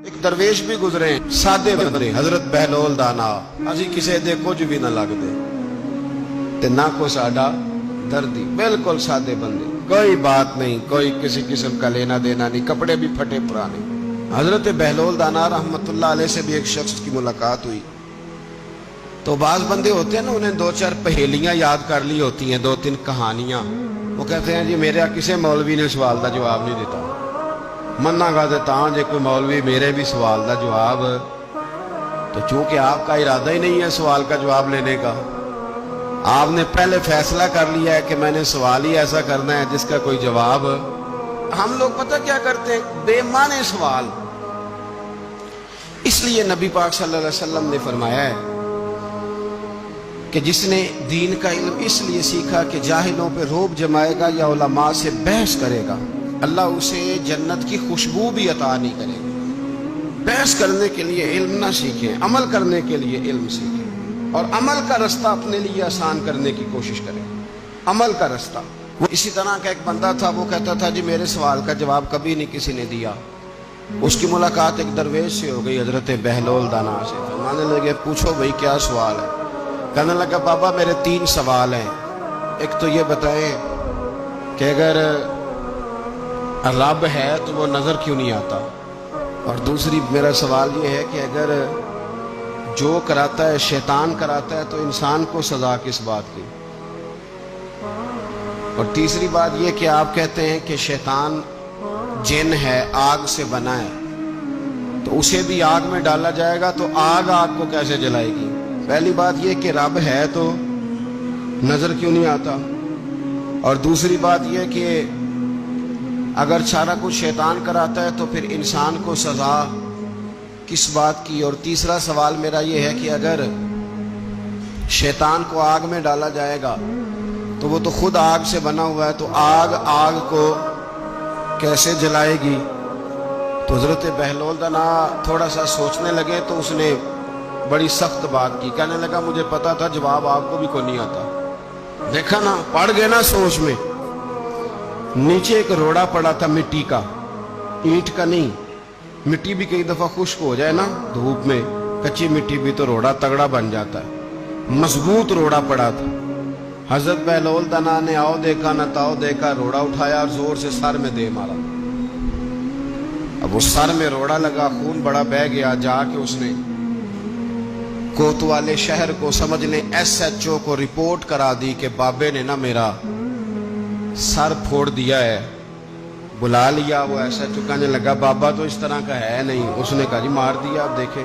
ایک درویش بھی گزرے سادے بندے حضرت بہلول دانا اسی کسے دے کچھ بھی نہ لگ دے تے نہ کو ساڈا دردی بالکل سادے بندے کوئی بات نہیں کوئی کسی قسم کا لینا دینا نہیں کپڑے بھی پھٹے پرانے حضرت بہلول دانا رحمت اللہ علیہ سے بھی ایک شخص کی ملاقات ہوئی تو بعض بندے ہوتے ہیں نا انہیں دو چار پہیلیاں یاد کر لی ہوتی ہیں دو تین کہانیاں وہ کہتے ہیں جی میرے کسی مولوی نے سوال دا جواب نہیں دیتا مننا گا دیتا ہوں جی کوئی مولوی میرے بھی سوال دا جواب تو چونکہ آپ کا ارادہ ہی نہیں ہے سوال کا جواب لینے کا آپ نے پہلے فیصلہ کر لیا ہے کہ میں نے سوال ہی ایسا کرنا ہے جس کا کوئی جواب ہم لوگ پتہ کیا کرتے ہیں بے معنی سوال اس لیے نبی پاک صلی اللہ علیہ وسلم نے فرمایا ہے کہ جس نے دین کا علم اس لیے سیکھا کہ جاہلوں پہ روب جمائے گا یا علماء سے بحث کرے گا اللہ اسے جنت کی خوشبو بھی عطا نہیں کرے گا بحث کرنے کے لیے علم نہ سیکھیں عمل کرنے کے لیے علم سیکھیں اور عمل کا رستہ اپنے لیے آسان کرنے کی کوشش کریں عمل کا رستہ وہ اسی طرح کا ایک بندہ تھا وہ کہتا تھا جی میرے سوال کا جواب کبھی نہیں کسی نے دیا اس کی ملاقات ایک درویش سے ہو گئی حضرت بہلول دانا سے فرمانے لگے پوچھو بھائی کیا سوال ہے کہنے لگا بابا میرے 3 سوال ہیں ایک تو یہ بتائیں کہ اگر رب ہے تو وہ نظر کیوں نہیں آتا اور دوسری میرا سوال یہ ہے کہ اگر جو کراتا ہے شیطان کراتا ہے تو انسان کو سزا کس بات کی اور تیسری بات یہ کہ آپ کہتے ہیں کہ شیطان جن ہے آگ سے بنا ہے تو اسے بھی آگ میں ڈالا جائے گا تو آگ کو کیسے جلائے گی پہلی بات یہ کہ رب ہے تو نظر کیوں نہیں آتا اور دوسری بات یہ کہ اگر سارا کچھ شیطان کراتا ہے تو پھر انسان کو سزا کس بات کی اور تیسرا سوال میرا یہ ہے کہ اگر شیطان کو آگ میں ڈالا جائے گا تو وہ تو خود آگ سے بنا ہوا ہے تو آگ کو کیسے جلائے گی تو حضرت بہلول دانا تھوڑا سا سوچنے لگے تو اس نے بڑی سخت بات کی کہنے لگا مجھے پتا تھا جواب آپ کو بھی کوئی نہیں آتا دیکھا نا پڑ گئے نا سوچ میں نیچے ایک روڑا پڑا تھا مٹی کا اینٹ کا نہیں مٹی بھی کئی دفعہ خشک ہو جائے نا دھوپ میں کچی مٹی بھی تو روڑا تگڑا بن جاتا ہے مضبوط روڑا پڑا تھا حضرت بہلول دانا نے آؤ دیکھا نہ تاؤ دیکھا روڑا اٹھایا اور زور سے سر میں دے مارا اب اس سر میں روڑا لگا خون بڑا بہہ گیا جا کے اس نے کوتوالے شہر کو سمجھ لیں SHO کو رپورٹ کرا دی کہ بابے نے نا میرا سر پھوڑ دیا ہے بلا لیا وہ SHO کہنے لگا بابا تو اس طرح کا ہے نہیں اس نے کہا جی مار دیا اب دیکھیں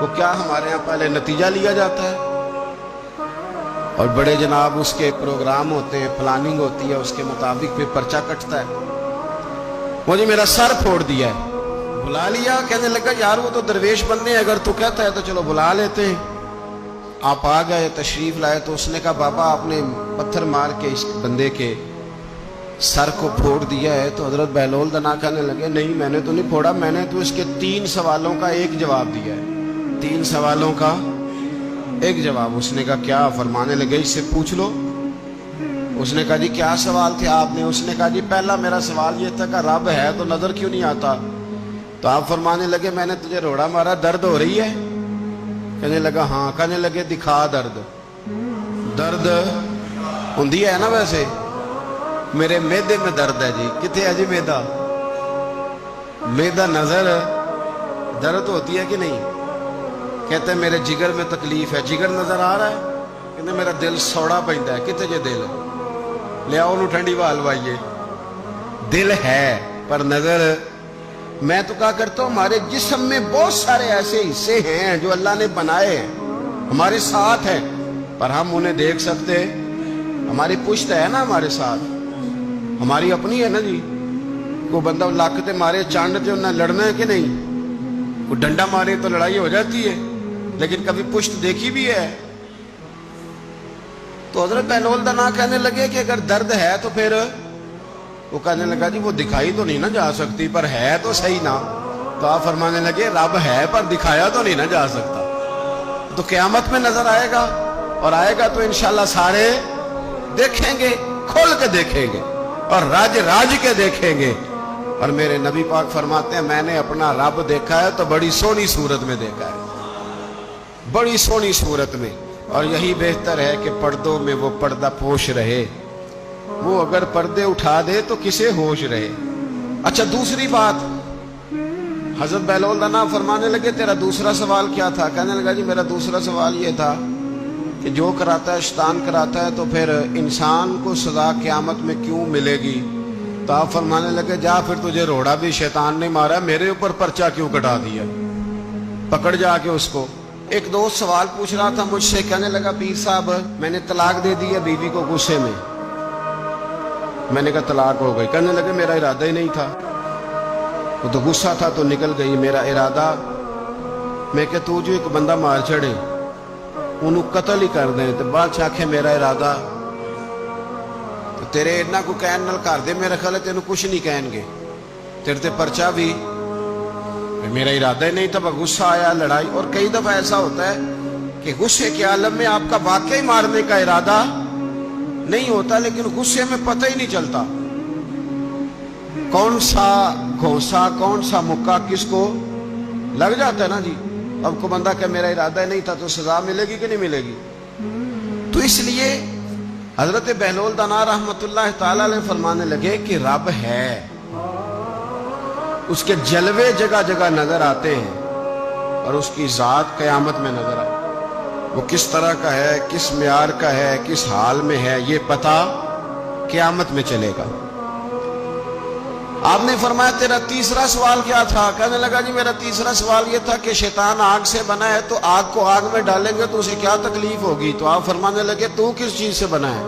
وہ کیا ہمارے ہاں پہلے نتیجہ لیا جاتا ہے اور بڑے جناب اس کے پروگرام ہوتے ہیں پلاننگ ہوتی ہے اس کے مطابق پھر پرچہ کٹتا ہے وہ جی میرا سر پھوڑ دیا ہے بلا لیا کہنے لگا یار وہ تو درویش بندے ہیں اگر تو کہتا ہے تو چلو بلا لیتے ہیں آپ آ گئے تشریف لائے تو اس نے کہا بابا آپ نے پتھر مار کے اس بندے کے سر کو پھوڑ دیا ہے تو حضرت بہلول دانا کہنے لگے نہیں میں نے تو نہیں پھوڑا میں نے تو اس کے 3 سوالوں کا ایک جواب دیا ہے 3 سوالوں کا ایک جواب اس نے کہا کیا فرمانے لگے اس سے پوچھ لو اس نے کہا جی کیا سوال تھے آپ نے اس نے کہا جی پہلا میرا سوال یہ تھا کہ رب ہے تو نظر کیوں نہیں آتا تو آپ فرمانے لگے میں نے تجھے روڑا مارا درد ہو رہی ہے کہنے لگا ہاں کہنے لگے دکھا درد ہوندی ہے نا ویسے میرے میدے میں درد ہے جی کتنے ہے جی میدا نظر درد ہوتی ہے کہ نہیں کہتے ہیں میرے جگر میں تکلیف ہے جگر نظر آ رہا ہے کہتے میرا دل سوڑا پہنتا ہے کتنے جے دل لے آؤ انہوں ٹھنڈی والوائیے دل ہے پر نظر میں تو کہا کرتا ہوں ہمارے جسم میں بہت سارے ایسے حصے ہیں جو اللہ نے بنائے ہیں ہمارے ساتھ ہیں پر ہم انہیں دیکھ سکتے ہماری پشت ہے نا ہمارے ساتھ ہماری اپنی ہے نا جی کوئی بندہ لاکتے مارے چانڈ جو نہ لڑنا ہے کہ نہیں کوئی ڈنڈا مارے تو لڑائی ہو جاتی ہے لیکن کبھی پشت دیکھی بھی ہے تو حضرت بہلول دانا کہنے لگے کہ اگر درد ہے تو پھر وہ کہنے لگا جی وہ دکھائی تو نہیں نہ جا سکتی پر ہے تو صحیح نا تو آپ فرمانے لگے رب ہے پر دکھایا تو نہیں نہ جا سکتا تو قیامت میں نظر آئے گا اور آئے گا تو انشاءاللہ سارے دیکھیں گے کھول کے دیکھیں گے اور راج کے دیکھیں گے اور میرے نبی پاک فرماتے ہیں میں نے اپنا رب دیکھا ہے تو بڑی سونی صورت میں دیکھا ہے، بڑی سونی صورت میں، اور یہی بہتر ہے کہ پردوں میں وہ پردہ پوش رہے، وہ اگر پردے اٹھا دے تو کسے ہوش رہے۔ اچھا دوسری بات، حضرت بہلول دانا فرمانے لگے تیرا دوسرا سوال کیا تھا؟ کہنے لگا جی میرا دوسرا سوال یہ تھا کہ جو کراتا ہے شیطان کراتا ہے تو پھر انسان کو سزا قیامت میں کیوں ملے گی؟ تو آپ فرمانے لگے جا پھر تجھے روڑا بھی شیطان نے مارا، میرے اوپر پرچہ کیوں کٹا دیا؟ پکڑ جا کے اس کو۔ ایک دوست سوال پوچھ رہا تھا مجھ سے، کہنے لگا پیر صاحب میں نے طلاق دے دی ہے بیوی کو غصے میں۔ میں نے کہا طلاق ہو گئی؟ کہنے لگے میرا ارادہ ہی نہیں تھا، وہ تو غصہ تھا تو نکل گئی، میرا ارادہ۔ میں کہ تو جو ایک بندہ مار چڑے انہوں قتل ہی کر دیں تو بادشاہ آکھے میرا ارادہ، تو تیرے اتنا کو کہن نال کر دے، میرا خیال ہے تینوں کچھ نہیں کہیں گے، تیرے تے پرچہ بھی میرا ارادہ ہی نہیں تھا، غصہ آیا لڑائی۔ اور کئی دفعہ ایسا ہوتا ہے کہ غصے کے عالم میں آپ کا واقعی مارنے کا ارادہ نہیں ہوتا، لیکن غصے میں پتہ ہی نہیں چلتا کون سا گھونسا کون سا مکہ کس کو لگ جاتا ہے نا جی۔ اب کو بندہ کہ میرا ارادہ نہیں تھا تو سزا ملے گی کہ نہیں ملے گی؟ تو اس لیے حضرت بہلول دانا رحمت اللہ تعالی علیہ فرمانے لگے کہ رب ہے، اس کے جلوے جگہ جگہ نظر آتے ہیں اور اس کی ذات قیامت میں نظر آتی ہے۔ وہ کس طرح کا ہے، کس معیار کا ہے، کس حال میں ہے، یہ پتہ قیامت میں چلے گا۔ آپ نے فرمایا تیرا تیسرا سوال کیا تھا؟ کہنے لگا جی میرا تیسرا سوال یہ تھا کہ شیطان آگ سے بنا ہے تو آگ کو آگ میں ڈالیں گے تو اسے کیا تکلیف ہوگی؟ تو آپ فرمانے لگے تو کس چیز سے بنا ہے؟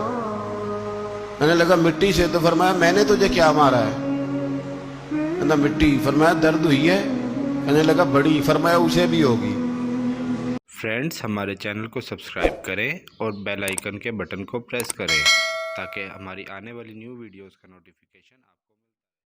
کہنے لگا مٹی سے۔ تو فرمایا میں نے تجھے کیا مارا ہے؟ کہنا مٹی۔ فرمایا درد ہوئی ہے؟ کہنے لگا بڑی۔ فرمایا اسے بھی ہوگی۔ فرینڈز ہمارے چینل کو سبسکرائب کریں اور بیل آئیکن کے بٹن کو پریس کریں تاکہ ہماری آنے والی نیو ویڈیوز کا نوٹیفیکیشن آپ کو